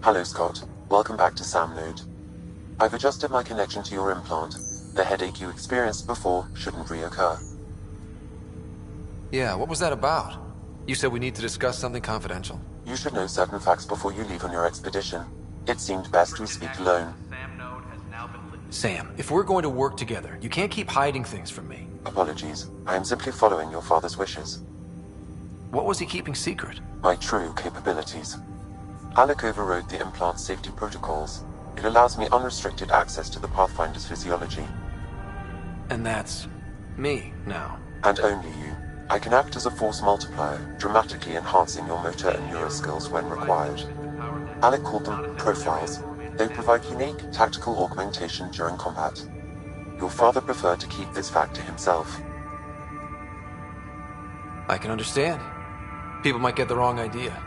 Hello, Scott. Welcome back to SamNode. I've adjusted my connection to your implant. The headache you experienced before shouldn't reoccur. Yeah, what was that about? You said we need to discuss something confidential. You should know certain facts before you leave on your expedition. It seemed best we speak alone. Sam, if we're going to work together, you can't keep hiding things from me. Apologies. I am simply following your father's wishes. What was he keeping secret? My true capabilities. Alec overrode the implant's safety protocols. It allows me unrestricted access to the Pathfinder's physiology. And that's me now. And only you. I can act as a force multiplier, dramatically enhancing your motor and neural skills when required. Alec called them profiles. They provide unique tactical augmentation during combat. Your father preferred to keep this fact to himself. I can understand. People might get the wrong idea.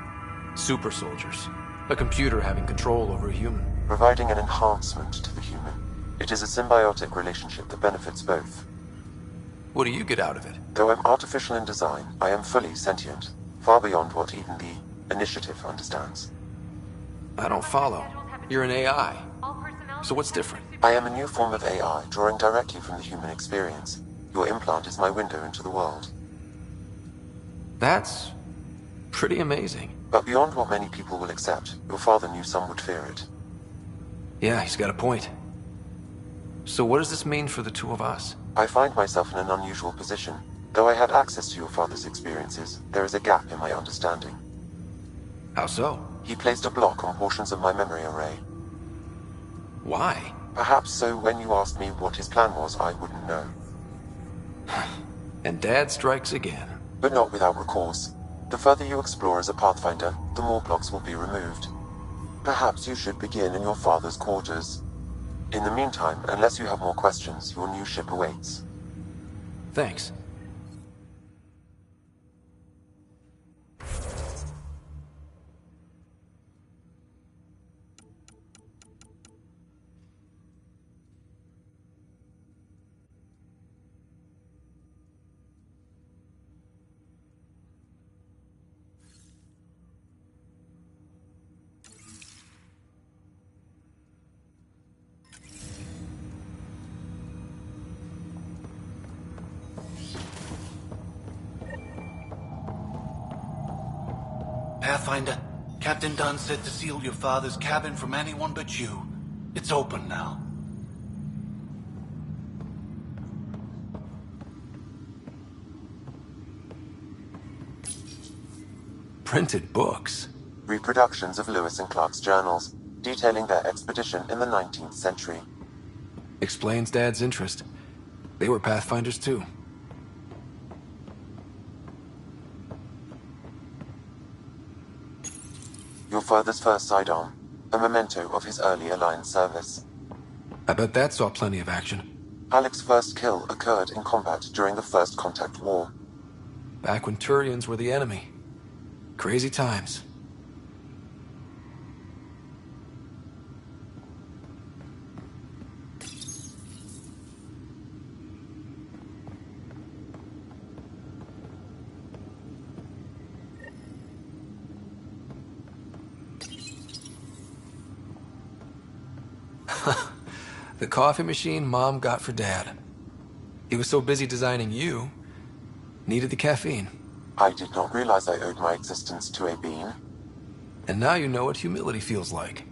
Super soldiers. A computer having control over a human. Providing an enhancement to the human. It is a symbiotic relationship that benefits both. What do you get out of it? Though I'm artificial in design, I am fully sentient, far beyond what even the Initiative understands. I don't follow. You're an AI. So what's different? I am a new form of AI, drawing directly from the human experience. Your implant is my window into the world. That's pretty amazing. But beyond what many people will accept, your father knew some would fear it. Yeah, he's got a point. So what does this mean for the two of us? I find myself in an unusual position. Though I had access to your father's experiences, there is a gap in my understanding. How so? He placed a block on portions of my memory array. Why? Perhaps so when you asked me what his plan was, I wouldn't know. And Dad strikes again. But not without recourse. The further you explore as a Pathfinder, the more blocks will be removed. Perhaps you should begin in your father's quarters. In the meantime, unless you have more questions, your new ship awaits. Thanks. Pathfinder, Captain Dunn said to seal your father's cabin from anyone but you. It's open now. Printed books. Reproductions of Lewis and Clark's journals, detailing their expedition in the 19th century. Explains Dad's interest. They were Pathfinders too. Your father's first sidearm, a memento of his early Alliance service. I bet that saw plenty of action. Alec's first kill occurred in combat during the First Contact War. Back when Turians were the enemy. Crazy times. The coffee machine Mom got for Dad. He was so busy designing you, needed the caffeine. I did not realize I owed my existence to a bean. And now you know what humility feels like.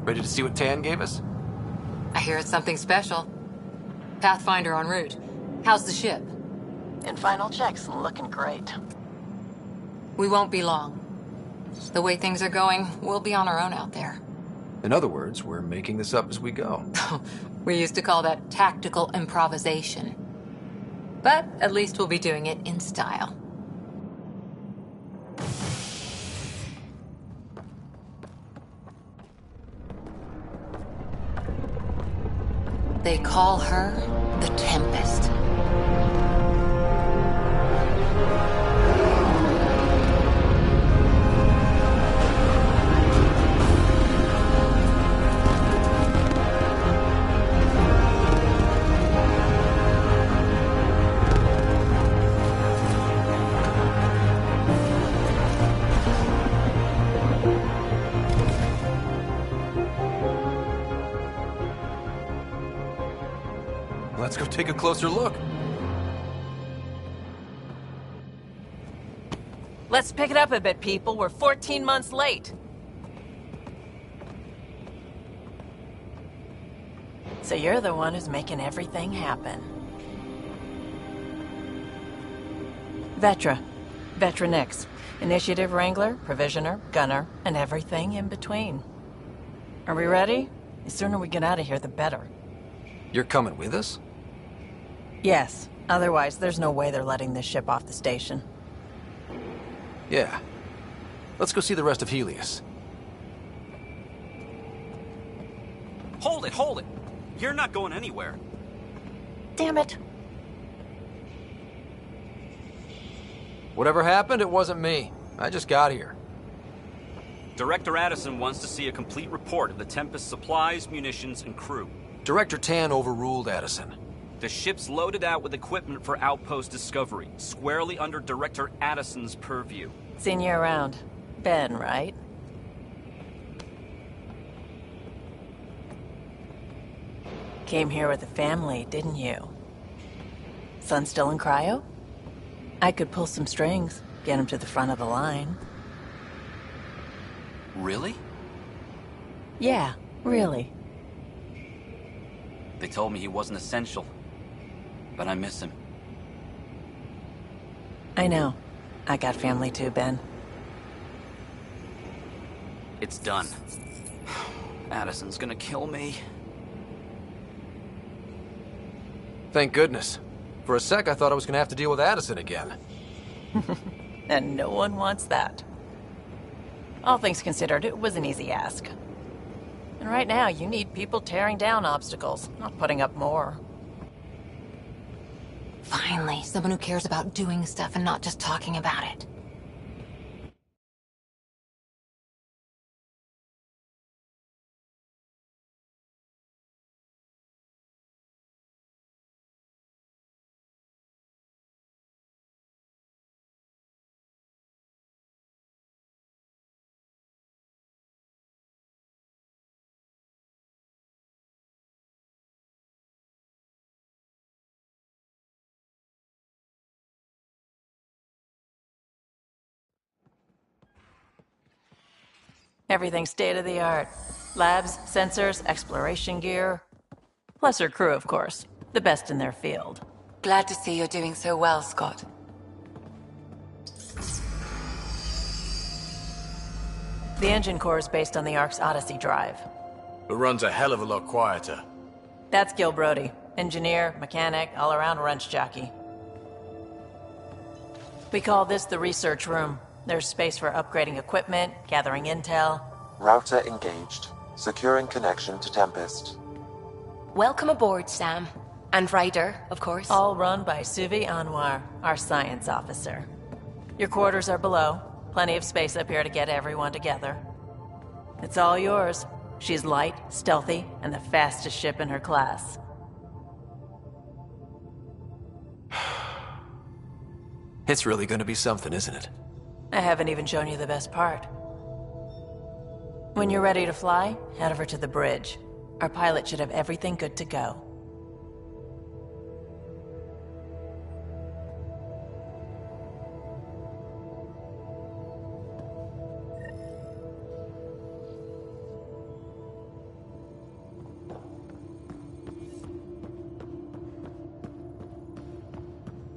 Ready to see what Tan gave us? I hear it's something special. Pathfinder en route. How's the ship? In final checks, looking great. We won't be long. The way things are going, we'll be on our own out there. In other words, we're making this up as we go. We used to call that tactical improvisation. But at least we'll be doing it in style. They call her the Tempest. Let's go take a closer look. Let's pick it up a bit, people. We're 14 months late. So you're the one who's making everything happen. Vetra. Vetra Nix. Initiative Wrangler, Provisioner, Gunner, and everything in between. Are we ready? The sooner we get out of here, the better. You're coming with us? Yes. Otherwise, there's no way they're letting this ship off the station. Yeah. Let's go see the rest of Helios. Hold it! You're not going anywhere. Damn it. Whatever happened, it wasn't me. I just got here. Director Addison wants to see a complete report of the Tempest's supplies, munitions, and crew. Director Tan overruled Addison. The ship's loaded out with equipment for outpost discovery, squarely under Director Addison's purview. Seen you around. Ben, right? Came here with a family, didn't you? Son still in cryo? I could pull some strings, get him to the front of the line. Really? Yeah, really. They told me he wasn't essential, but I miss him. I know. I got family too, Ben. It's done. Addison's gonna kill me. Thank goodness. For a sec, I thought I was gonna have to deal with Addison again. And no one wants that. All things considered, it was an easy ask. And right now, you need people tearing down obstacles, not putting up more. Finally, someone who cares about doing stuff and not just talking about it. Everything state-of-the-art. Labs, sensors, exploration gear. Plus her crew, of course. The best in their field. Glad to see you're doing so well, Scott. The engine core is based on the Ark's Odyssey drive. It runs a hell of a lot quieter. That's Gil Brody. Engineer, mechanic, all-around wrench jockey. We call this the research room. There's space for upgrading equipment, gathering intel. Router engaged. Securing connection to Tempest. Welcome aboard, Sam. And Ryder, of course. All run by Suvi Anwar, our science officer. Your quarters are below. Plenty of space up here to get everyone together. It's all yours. She's light, stealthy, and the fastest ship in her class. It's really gonna be something, isn't it? I haven't even shown you the best part. When you're ready to fly, head over to the bridge. Our pilot should have everything good to go.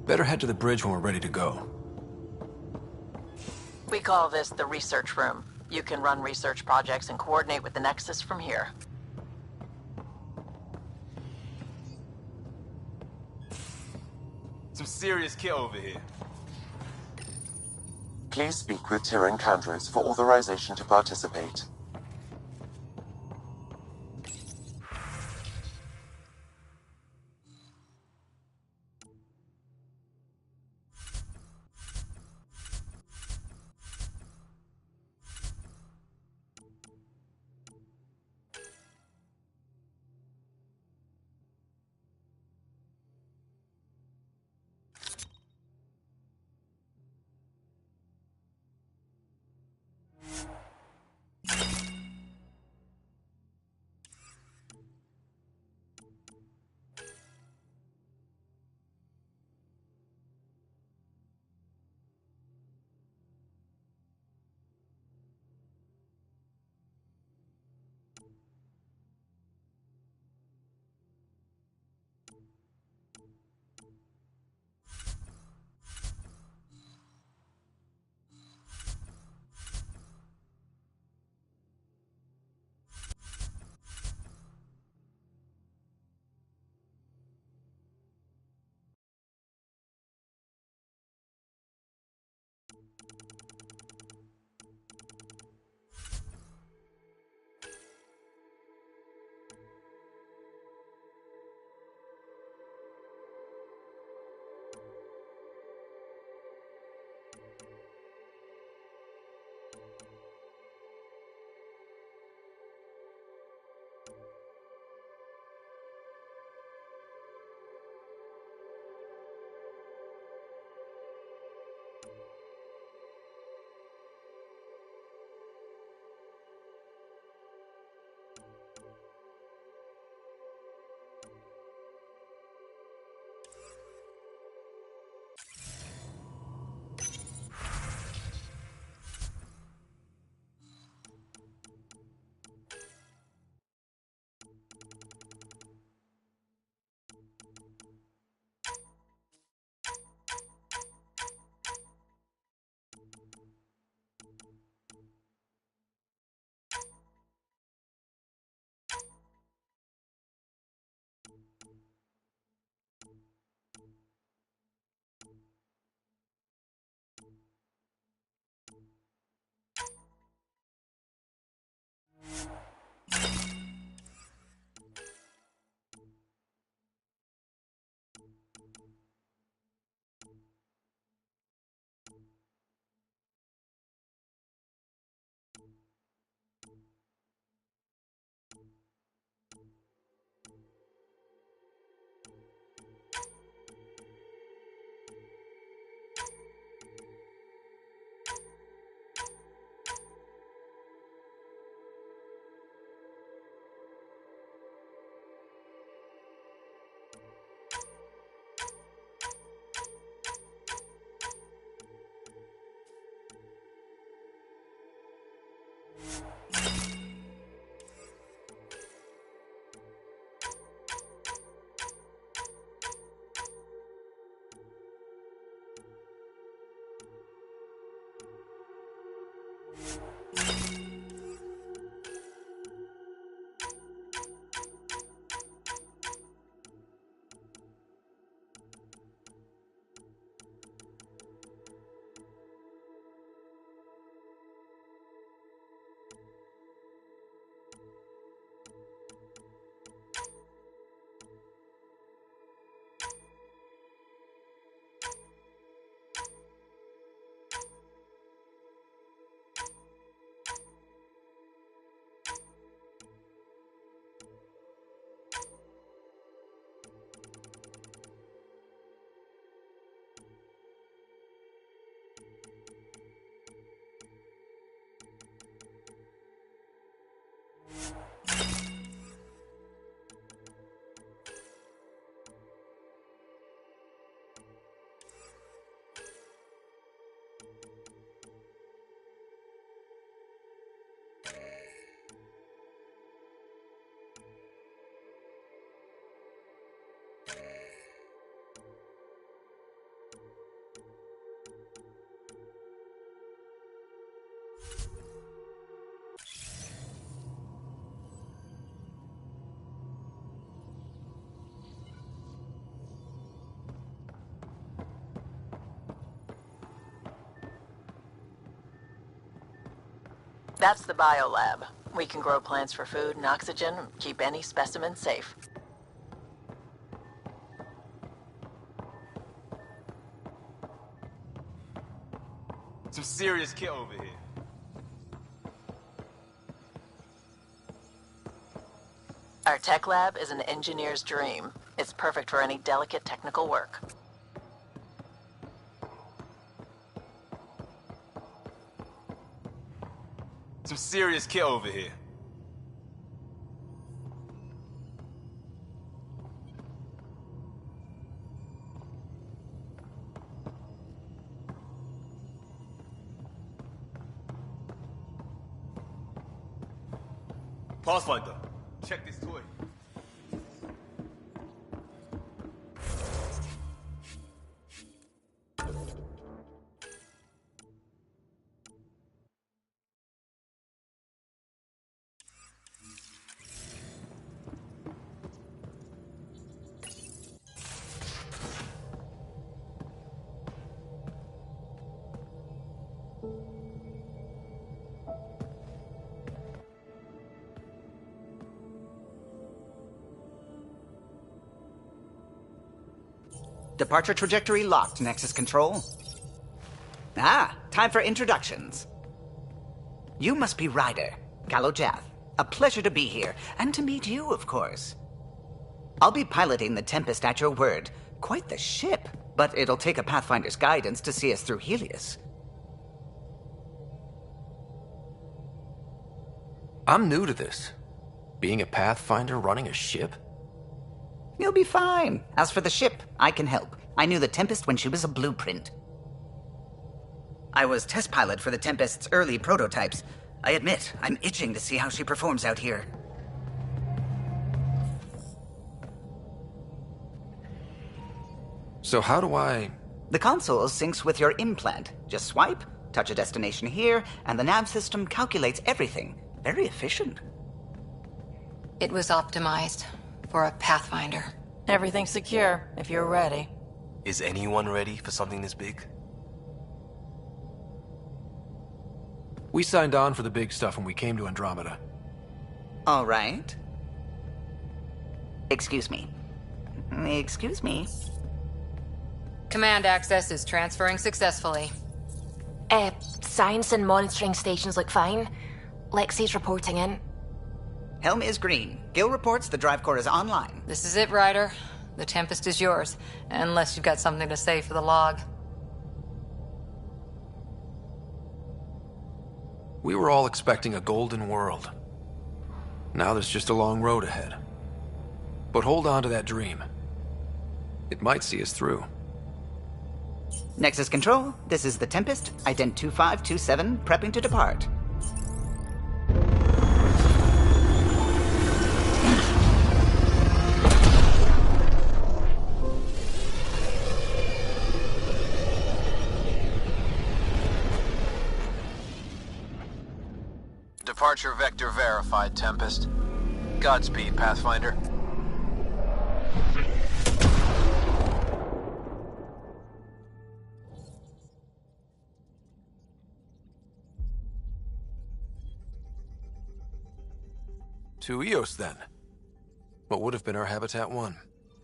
Better head to the bridge when we're ready to go. We call this the research room. You can run research projects and coordinate with the Nexus from here. Some serious kit over here. Please speak with Tyrion Candros for authorization to participate. That's the biolab. We can grow plants for food and oxygen, and keep any specimen safe. Some serious kit over here. Our tech lab is an engineer's dream. It's perfect for any delicate technical work. Some serious kit over here. Pathfinder, check this toy. Departure trajectory locked, Nexus Control. Ah, time for introductions. You must be Ryder, Galojath. A pleasure to be here, and to meet you, of course. I'll be piloting the Tempest at your word. Quite the ship, but it'll take a Pathfinder's guidance to see us through Helios. I'm new to this. Being a Pathfinder running a ship? You'll be fine. As for the ship, I can help. I knew the Tempest when she was a blueprint. I was test pilot for the Tempest's early prototypes. I admit, I'm itching to see how she performs out here. So how do I... The console syncs with your implant. Just swipe, touch a destination here, and the nav system calculates everything. Very efficient. It was optimized for a Pathfinder. Everything's secure, if you're ready. Is anyone ready for something this big? We signed on for the big stuff when we came to Andromeda. All right. Excuse me. Excuse me. Command access is transferring successfully. Science and monitoring stations look fine. Lexi's reporting in. Helm is green. Gil reports the drive core is online. This is it, Ryder. The Tempest is yours, unless you've got something to say for the log. We were all expecting a golden world. Now there's just a long road ahead. But hold on to that dream. It might see us through. Nexus Control, this is the Tempest, Ident 2527, prepping to depart. Departure vector verified, Tempest. Godspeed, Pathfinder. To Eos, then. What would have been our Habitat 1?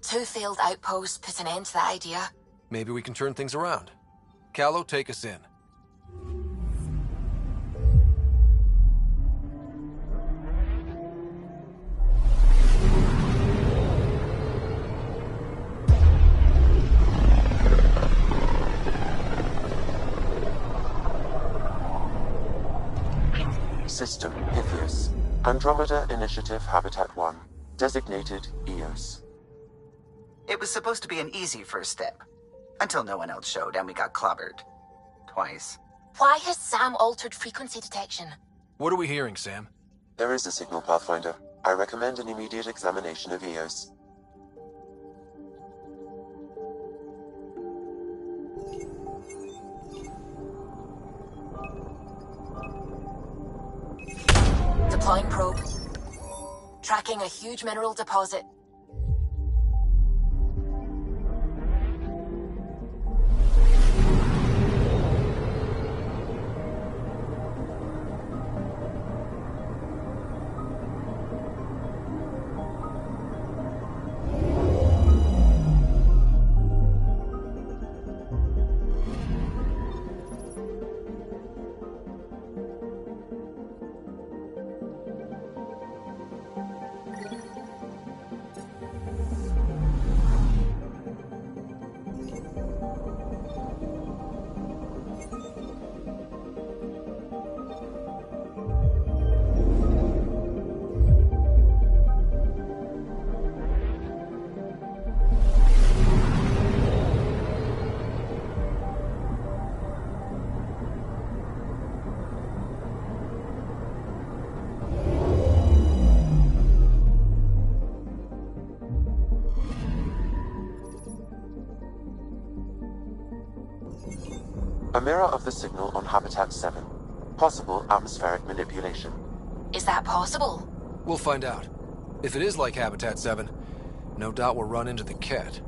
2 failed outposts put an end to that idea. Maybe we can turn things around. Callow, take us in. System Pythias. Andromeda Initiative Habitat 1. Designated Eos. It was supposed to be an easy first step. Until no one else showed and we got clobbered. Twice. Why has Sam altered frequency detection? What are we hearing, Sam? There is a signal, Pathfinder. I recommend an immediate examination of Eos. Deploying probe. Tracking a huge mineral deposit. A mirror of the signal on Habitat 7. Possible atmospheric manipulation. Is that possible? We'll find out. If it is like Habitat 7, no doubt we'll run into the cat.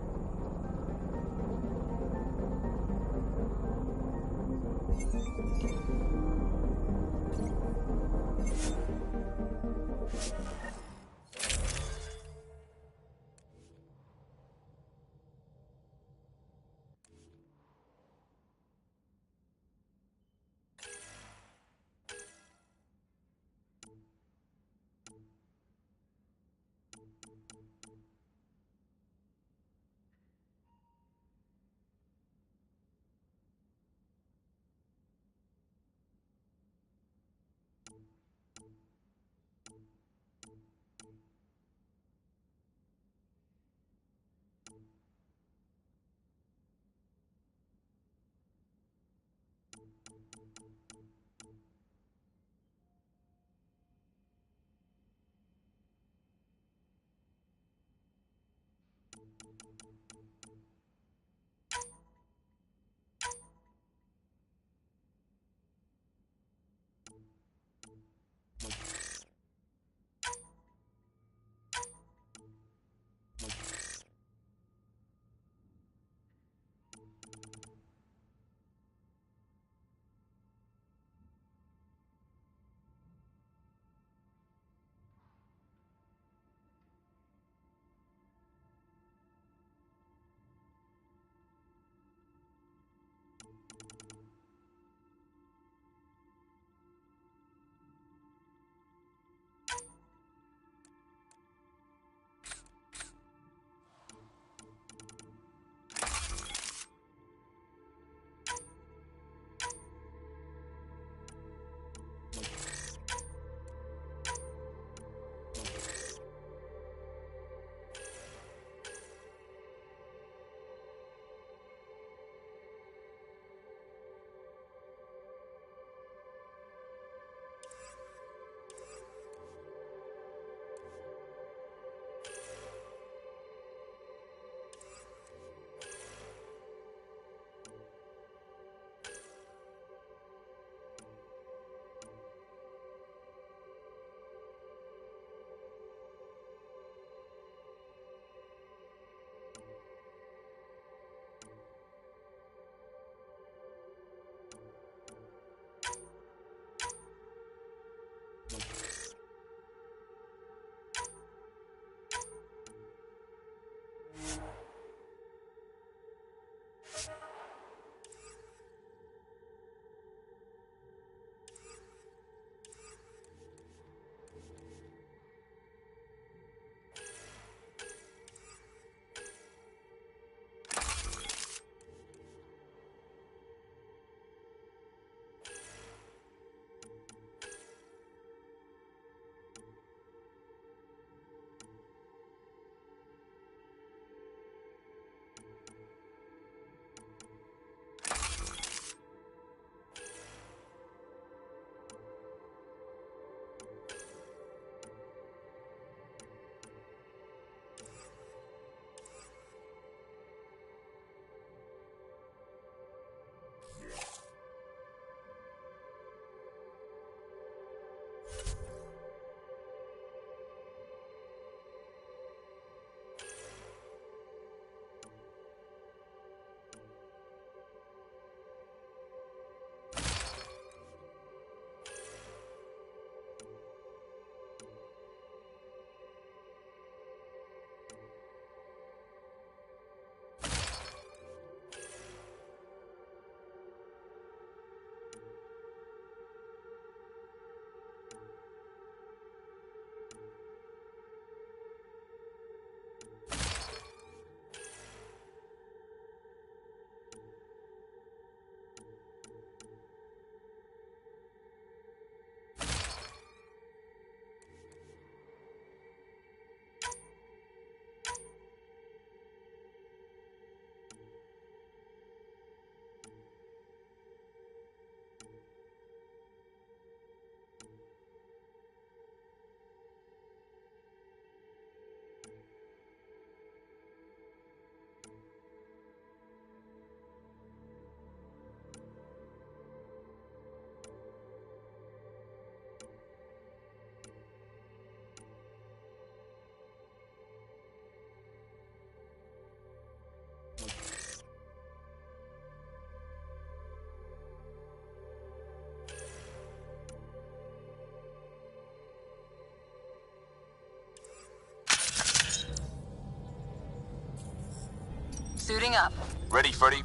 Suiting up. Ready, Freddy?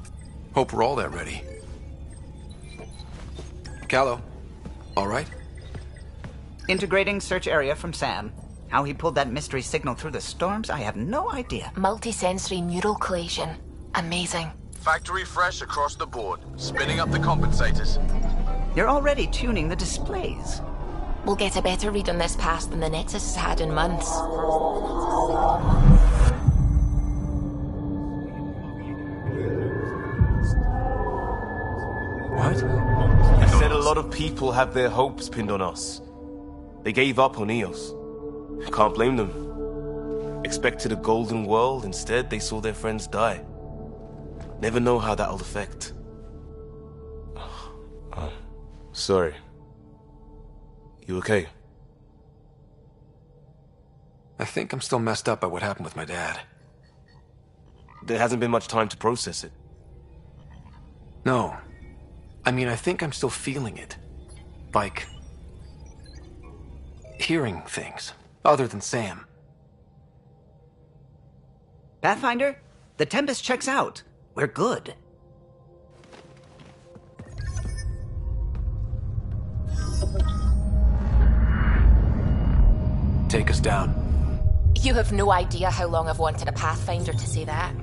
Hope we're all that ready. Callow, all right? Integrating search area from Sam. How he pulled that mystery signal through the storms, I have no idea. Multisensory neural collation. Amazing. Factory fresh across the board. Spinning up the compensators. You're already tuning the displays. We'll get a better read on this pass than the Nexus has had in months. What? I said a lot of people have their hopes pinned on us. They gave up on Eos. Can't blame them. Expected a golden world, instead they saw their friends die. Never know how that'll affect. Sorry. You okay? I think I'm still messed up by what happened with my dad. There hasn't been much time to process it. No. I mean, I think I'm still feeling it. Like... hearing things, other than Sam. Pathfinder, the Tempest checks out. We're good. Take us down. You have no idea how long I've wanted a Pathfinder to say that.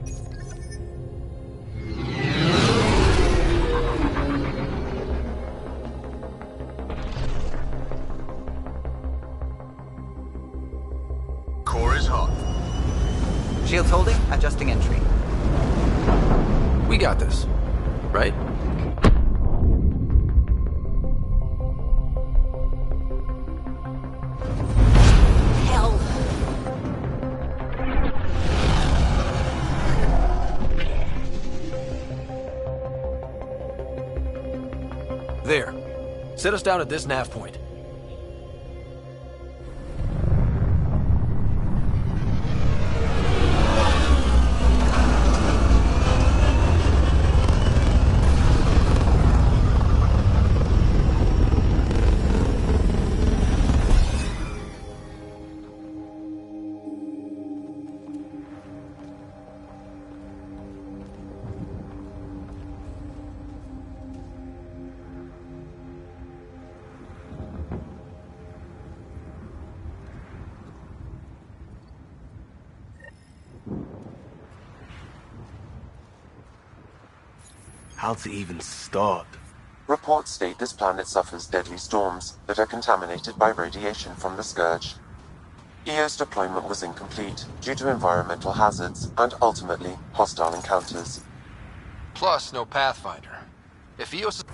Core is hot. Shields holding, adjusting entry. We got this, right? Hell. There. Set us down at this nav point. How to even start? Reports state this planet suffers deadly storms that are contaminated by radiation from the Scourge. EO's deployment was incomplete due to environmental hazards and ultimately hostile encounters. Plus, no Pathfinder. If EOS...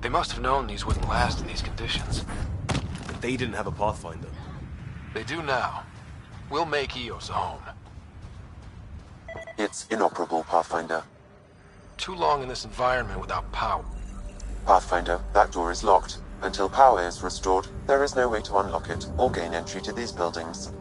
They must have known these wouldn't last in these conditions. But they didn't have a Pathfinder. They do now. We'll make Eos a home. It's inoperable, Pathfinder. Too long in this environment without power. Pathfinder, that door is locked. Until power is restored, there is no way to unlock it or gain entry to these buildings.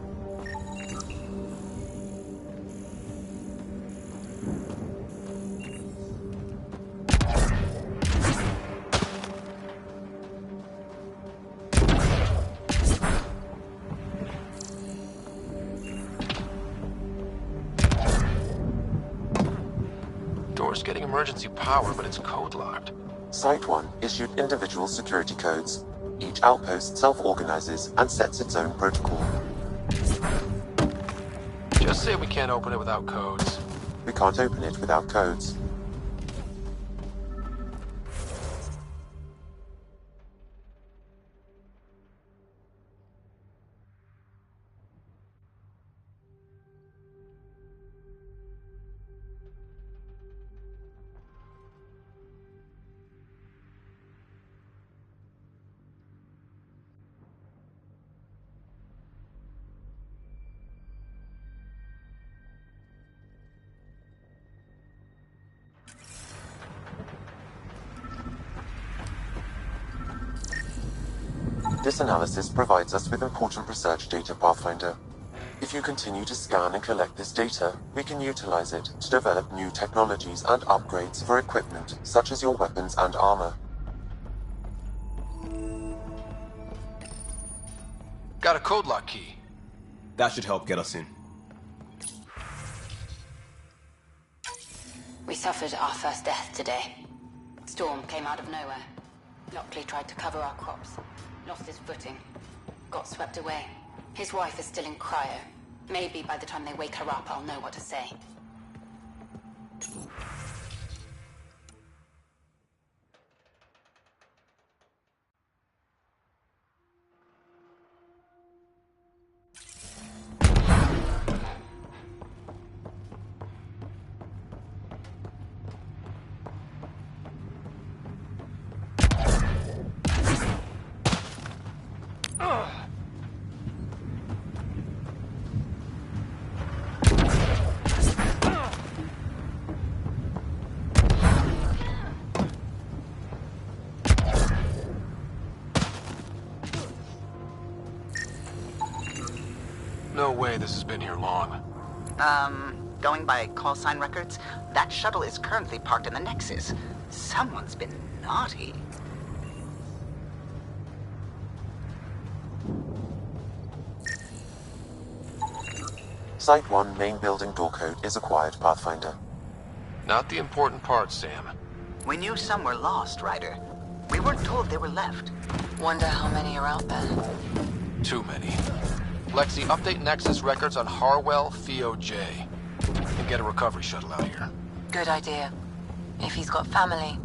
Door's getting emergency power, but it's code locked. Site 1 issued individual security codes. Each outpost self-organizes and sets its own protocol. Just say we can't open it without codes. We can't open it without codes. This analysis provides us with important research data, Pathfinder. If you continue to scan and collect this data, we can utilize it to develop new technologies and upgrades for equipment, such as your weapons and armor. Got a code lock key. That should help get us in. We suffered our first death today. Storm came out of nowhere. Lockley tried to cover our crops. Lost his footing. Got swept away. His wife is still in cryo. Maybe by the time they wake her up, I'll know what to say. No way this has been here long. Going by call sign records, that shuttle is currently parked in the Nexus. Someone's been naughty. Site 1 main building door code is acquired, Pathfinder. Not the important part, Sam. We knew some were lost, Ryder. We weren't told they were left. Wonder how many are out there. Too many. Lexi, update Nexus records on Harwell, Theo J. And get a recovery shuttle out here. Good idea. If he's got family,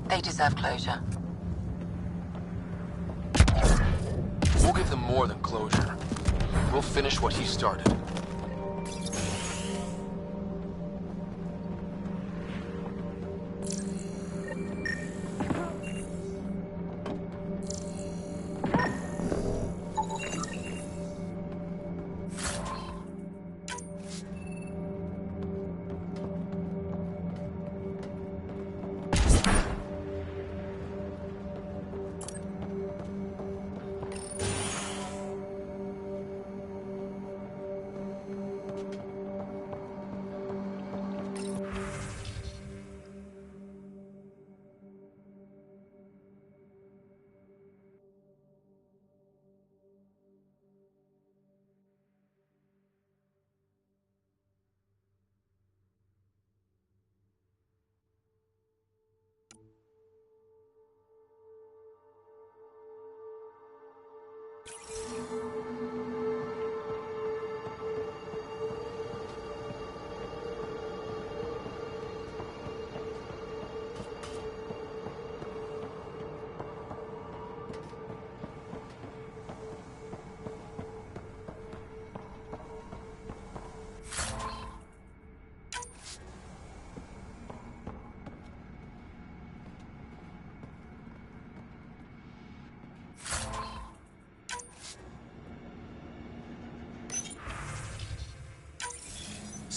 they deserve closure. We'll give them more than closure. We'll finish what he started.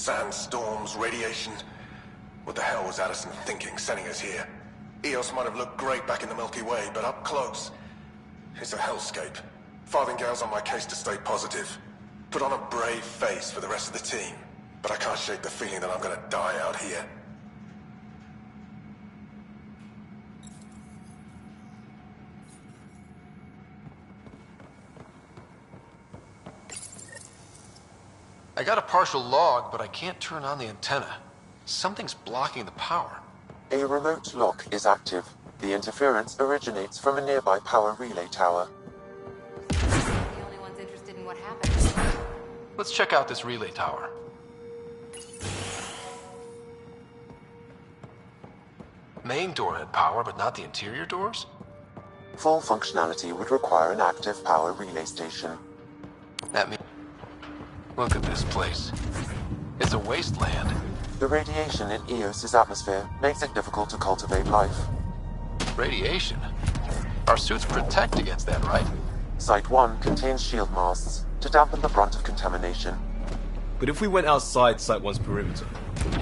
Sandstorms, radiation. What the hell was Addison thinking, sending us here? Eos might have looked great back in the Milky Way, but up close, it's a hellscape. Farthingale's on my case to stay positive. Put on a brave face for the rest of the team, but I can't shake the feeling that I'm gonna die out here. I got a partial log, but I can't turn on the antenna. Something's blocking the power. A remote lock is active. The interference originates from a nearby power relay tower. The only ones interested in what happened. Let's check out this relay tower. Main door had power, but not the interior doors? Full functionality would require an active power relay station. That means... Look at this place. It's a wasteland. The radiation in Eos's atmosphere makes it difficult to cultivate life. Radiation? Our suits protect against that, right? Site 1 contains shield masts to dampen the brunt of contamination. But if we went outside Site 1's perimeter?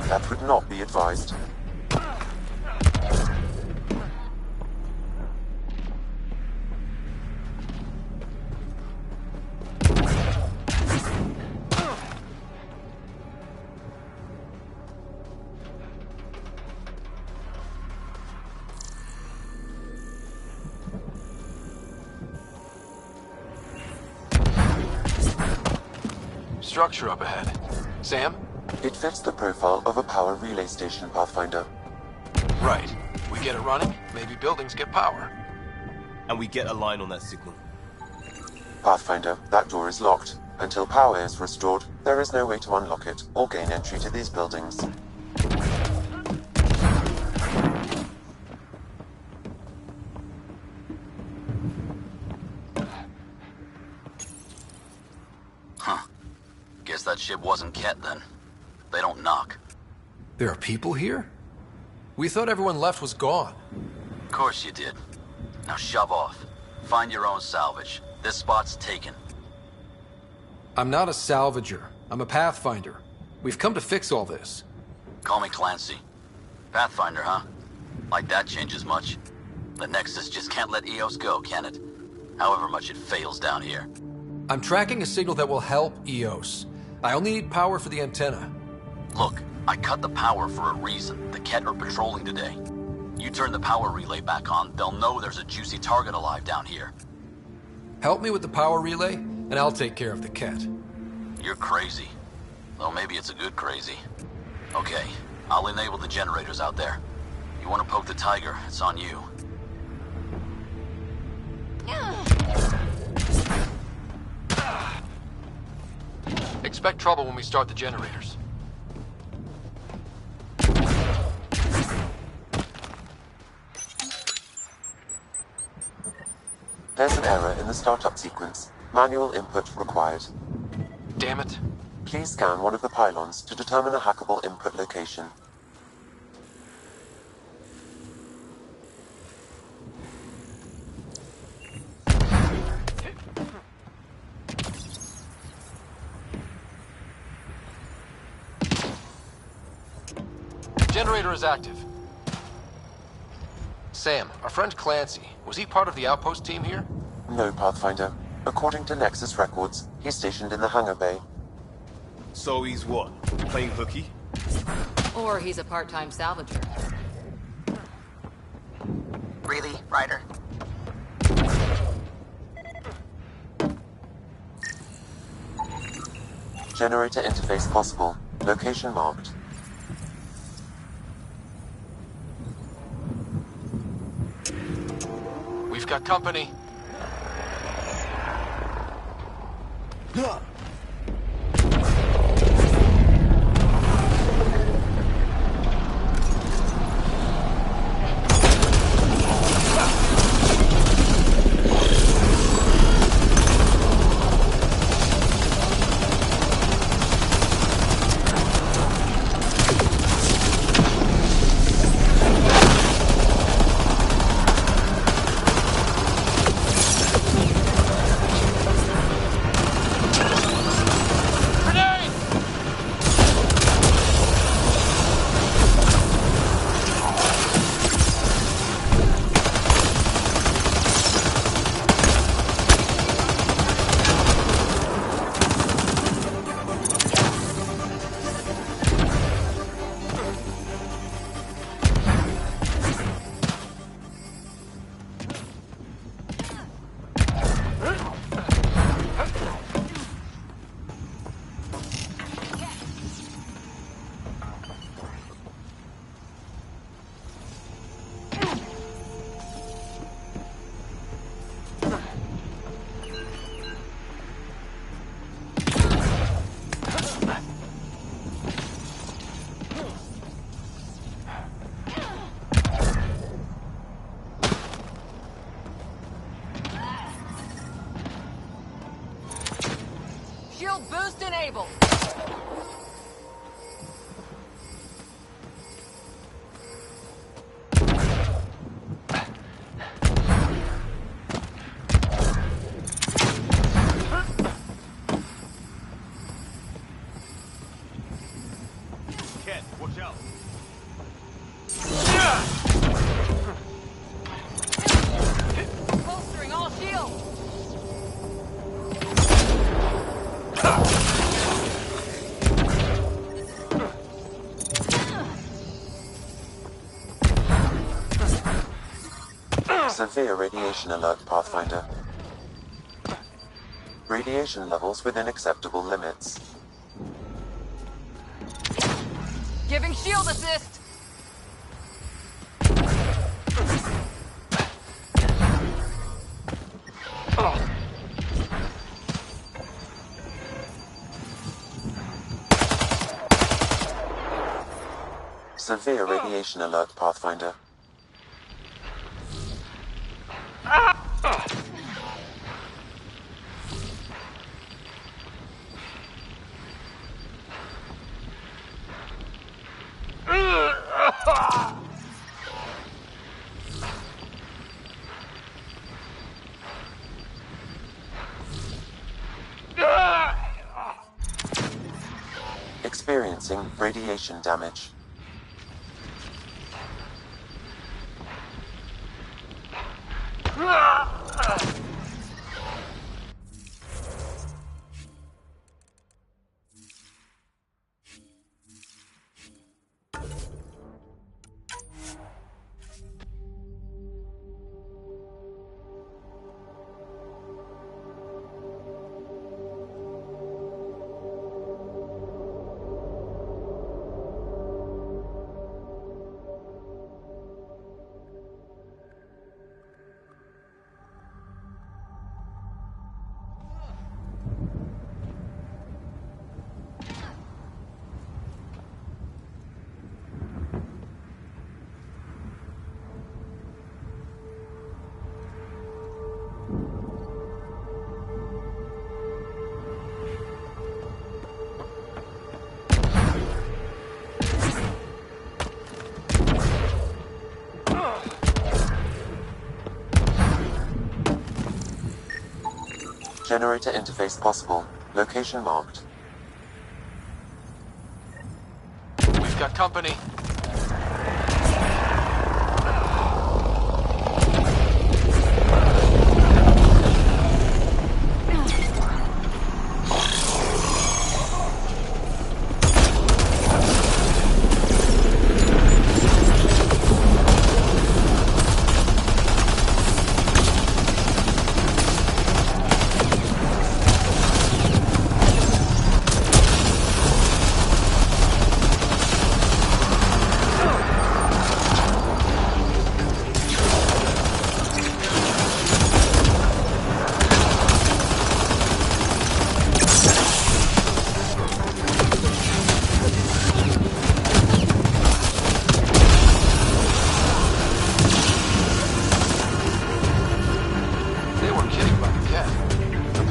That would not be advised. Structure up ahead. Sam? It fits the profile of a power relay station, Pathfinder. Right. We get it running, maybe buildings get power. And we get a line on that signal. Pathfinder, that door is locked. Until power is restored, there is no way to unlock it or gain entry to these buildings. Guess that ship wasn't Ket then. They don't knock. There are people here? We thought everyone left was gone. Of course you did. Now shove off. Find your own salvage. This spot's taken. I'm not a salvager. I'm a Pathfinder. We've come to fix all this. Call me Clancy. Pathfinder, huh? Like that changes much? The Nexus just can't let Eos go, can it? However much it fails down here. I'm tracking a signal that will help Eos. I only need power for the antenna. Look, I cut the power for a reason. The Ket are patrolling today. You turn the power relay back on, they'll know there's a juicy target alive down here. Help me with the power relay, and I'll take care of the Ket. You're crazy. Though maybe it's a good crazy. Okay, I'll enable the generators out there. You want to poke the tiger, it's on you. Expect trouble when we start the generators. There's an error in the startup sequence. Manual input required. Damn it. Please scan one of the pylons to determine a hackable input location. Generator is active. Sam, our friend Clancy, was he part of the outpost team here? No, Pathfinder. According to Nexus records, he's stationed in the hangar bay. So he's what? Playing hooky? Or he's a part-time salvager. Really, Ryder? Generator interface possible. Location marked. We've got company. Shield boost enabled. Ken, watch out. Bolstering all shields. Severe radiation alert, Pathfinder. Radiation levels within acceptable limits. Giving shield assist. Severe radiation alert, Pathfinder. Experiencing radiation damage. Generator interface possible. Location marked. We've got company.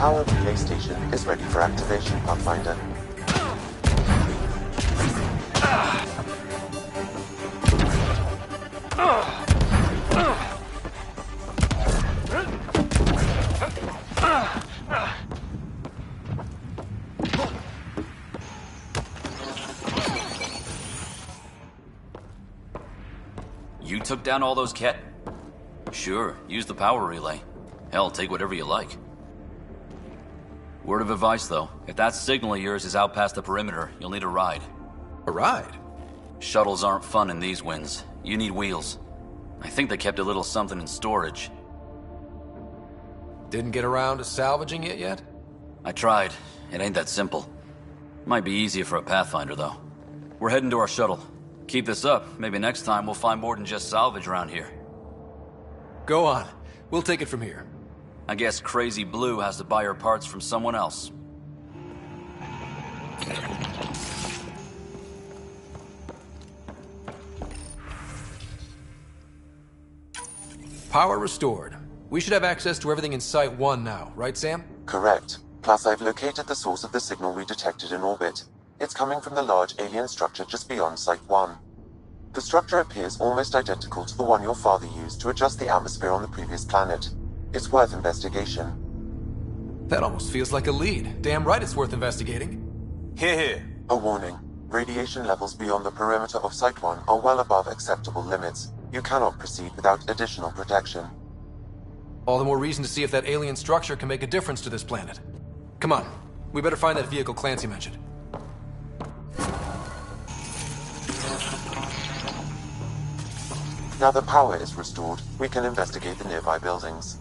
Power relay station is ready for activation, Pathfinder. You took down all those Ket? Sure, use the power relay. Hell, take whatever you like. Word of advice, though. If that signal of yours is out past the perimeter, you'll need a ride. A ride? Shuttles aren't fun in these winds. You need wheels. I think they kept a little something in storage. Didn't get around to salvaging it yet? I tried. It ain't that simple. Might be easier for a Pathfinder, though. We're heading to our shuttle. Keep this up. Maybe next time we'll find more than just salvage around here. Go on. We'll take it from here. I guess Crazy Blue has to buy her parts from someone else. Power restored. We should have access to everything in Site 1 now, right, Sam? Correct. Plus, I've located the source of the signal we detected in orbit. It's coming from the large alien structure just beyond Site 1. The structure appears almost identical to the one your father used to adjust the atmosphere on the previous planet. It's worth investigation. That almost feels like a lead. Damn right it's worth investigating. Here. A warning. Radiation levels beyond the perimeter of Site 1 are well above acceptable limits. You cannot proceed without additional protection. All the more reason to see if that alien structure can make a difference to this planet. Come on. We better find that vehicle Clancy mentioned. Now the power is restored, we can investigate the nearby buildings.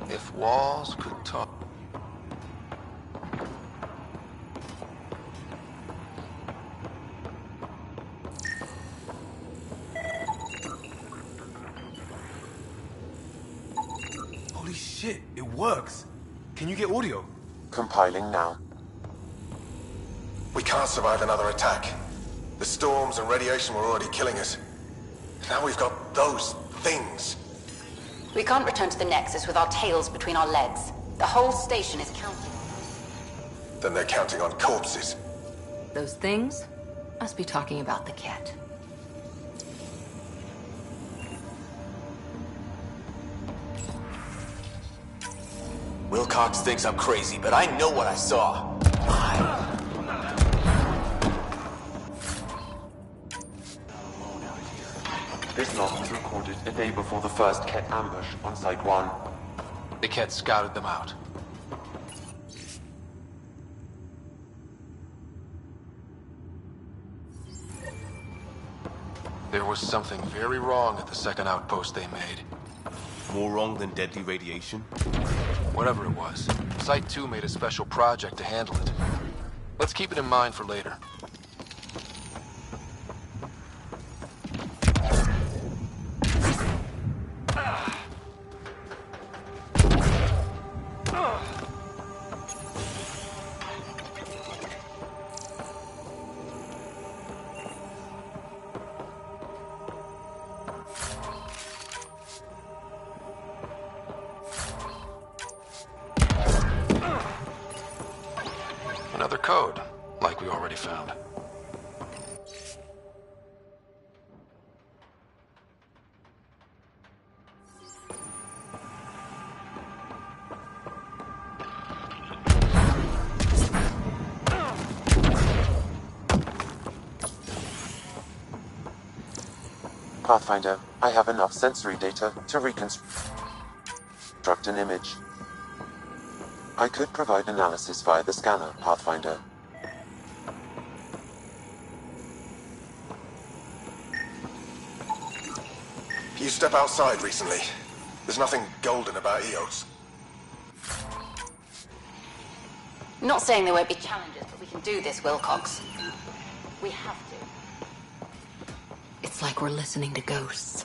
If walls could talk... Holy shit, it works. Can you get audio? Compiling now. We can't survive another attack. The storms and radiation were already killing us. Now we've got those things. We can't return to the Nexus with our tails between our legs. The whole station is counting. Then they're counting on corpses. Those things must be talking about the cat. Wilcox thinks I'm crazy, but I know what I saw. This log was recorded a day before the first Ket ambush on Site 1. The Ket scouted them out. There was something very wrong at the second outpost they made. More wrong than deadly radiation? Whatever it was, Site 2 made a special project to handle it. Let's keep it in mind for later. Another code, like we already found. Pathfinder, I have enough sensory data to reconstruct an image. I could provide analysis via the scanner, Pathfinder. You step outside recently. There's nothing golden about Eos. Not saying there won't be challenges, but we can do this, Wilcox. We have to. It's like we're listening to ghosts.